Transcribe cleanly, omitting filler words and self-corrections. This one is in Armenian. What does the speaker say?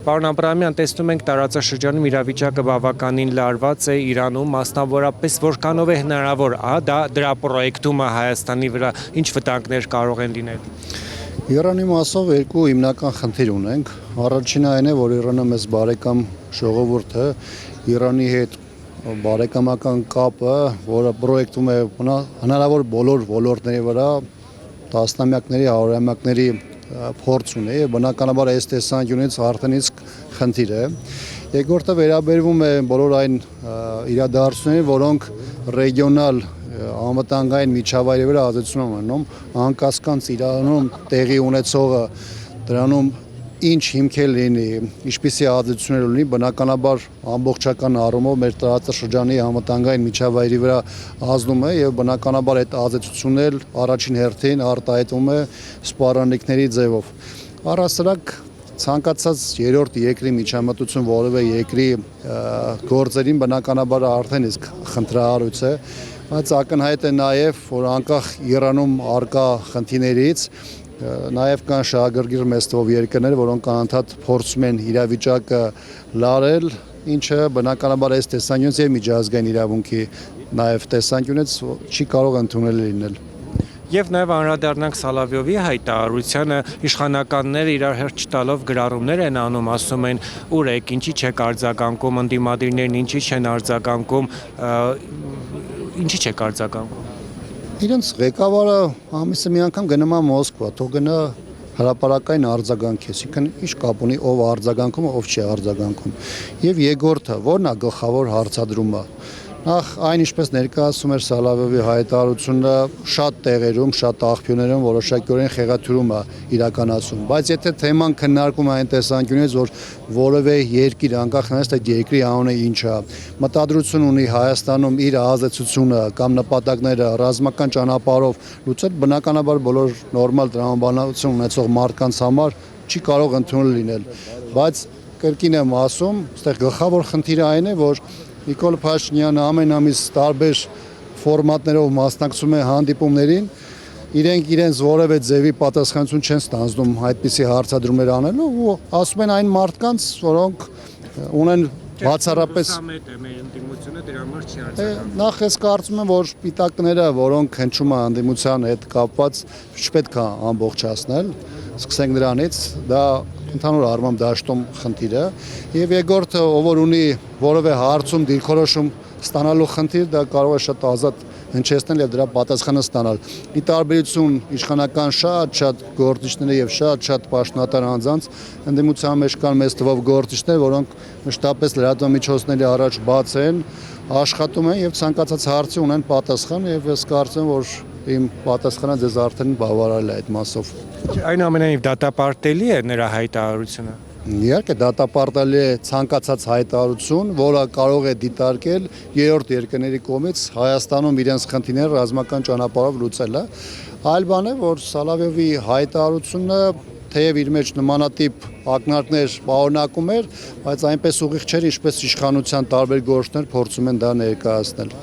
Պարոն Աբրահամյան, տեսնում ենք տարածաշրջանում իրավիճակը բավականին լարված է Իրանում, մասնավորապես որքանով է հնարավոր դրա պրոյեկտումը Հայաստանի վրա, ինչ վտանգներ կարող են լինել։ Իրանի մասով երկու հիմնական խնդիր ունենք։ Առաջինը այն է, որ Իրանը մեզ բարեկամ ժողովուրդ է, Իրանի հետ բարեկամական կապը, որը պրոյեկտում է հնարավոր բոլոր ոլորտների վրա, տասնամյակների, հարյուրամյակների փորձ ունի, բնականաբար այս տեսանկյունից արդեն իսկ խնդիր է։ Երկրորդը վերաբերվում է բոլոր այն իրադարձություններին, որոնք ռեգիոնալ անվտանգային միջավայրի վրա ազդեցություն են ունենում, անկասկած Իրանում տեղի ունեցողը դրանում ինչ հիմքեր լինի, ինչպիսի ազդեցություններ ունի, բնականաբար ամբողջական առումով մեր տարածաշրջանի անվտանգային միջավայրի վրա ազդում է եւ բնականաբար այդ ազդեցությունն առաջին հերթին արտահայտվում է սպառնալիքների ձևով։ Առհասարակ ցանկացած երրորդ երկրի միջամտություն որևէ երկրի գործերին բնականաբար արդեն իսկ խնդրահարույց է, բայց ակնհայտ է նաեւ, որ անկախ Իրանում արկա խնդիրներից նաև կան շահագրգիռ մեծ թվով երկրներ, որոնք անընդհատ փորձում են իրավիճակը լարել, ինչը բնականաբար այս տեսանկյունից եւ միջազգային իրավունքի նաև տեսանկյունից չի կարող ընդունել լինել։ Եվ նաև անդրադառնանք Սալավիովի հայտարարությանը, իշխանականները իրար հերթ չտալով գրառումներ են անում, ասում են՝ ուր եք, ինչի չեք արձագանքում, ընդդիմադիրներն ինչի չեն արձագանքում, ինչի չեք արձագանքում։ Իրենց ղեկավարը ամիսը մի անգամ գնում է Մոսկվա, թող գնա հրապարակային արձագանքի, այսինքն ինչ կապ ունի ով արձագանքում, ով չի արձագանքում։ Եվ երկրորդը, որն է գլխավոր հարցադրումը։ Նախ այն ինչպես ներկայացում էր Սալավիովի հայտարարությունը շատ տեղերում, շատ աղբյուրներում որոշակիորեն խեղաթյուրում է իրականացում, բայց եթե թեման քննարկում է այն տեսանկյունից, որ որևէ երկիր անկախ նրանից թե երկրի անունը ինչ է, մտադրություն ունի Հայաստանում իր ազդեցությունը կամ նպատակները ռազմական ճանապարհով լուծել, բնականաբար բոլոր նորմալ տրամաբանություն ունեցող մարդկանց համար չի կարող ընդունել լինել, բայց կրկին եմ ասում, այստեղ գլխավոր խնդիրը այն է, որ Նիկոլ Փաշինյանը ամեն ամիս տարբեր ֆորմատներով մասնակցում է հանդիպումներին, իրենք իրենց որևէ ձևի պատասխանատվություն չեն ստանձնում այդպիսի հարցադրումներ անելու ու ասում են այն մարդկանց, որոնք ունեն բացառապես նախ ես կարծում եմ, որ պիտակները, որոնք հնչում է ընդդիմության հետ կապված, չպետք է ամբողջացնել, սկսենք դրանից, դա ընդհանուր առմամբ դաշտում խնդիր է եւ երկրորդը ով որ ունի որևէ հարցում դիրքորոշում ստանալու խնդիր, դա կարող է շատ ազատ հնչեցնել եւ դրա պատասխանը ստանալ։ Ի տարբերություն իշխանական շատ գործիչների եւ շատ պաշտոնատար անձանց ընդդիմության մեջ կան մեծ թվով գործիչներ, որոնք մշտապես լրատվամիջոցների առաջ բաց են, աշխատում են եւ ցանկացած հարցի ունեն պատասխան եւ ես կարծում եմ, որ իմ պատասխանը ձեզ արդեն բավարարել է այդ մասով։ Այնուամենայնիվ դատապարտելի է նրա հայտարարությունը։ Իհարկե դատապարտելի է ցանկացած հայտարարություն, որը կարող է դիտարկել երրորդ երկրների կողմից Հայաստանում իրենց խնդիրները ռազմական ճանապարհով լուծելը։ Այլ բան է, որ Սալավիովի հայտարարությունը թեև իր մեջ նմանատիպ ակնարկներ պարունակում էր, բայց այնպես ուղիղ չէր, ինչպես իշխանության տարբեր գործիչներ փորձում են դա ներկայացնել։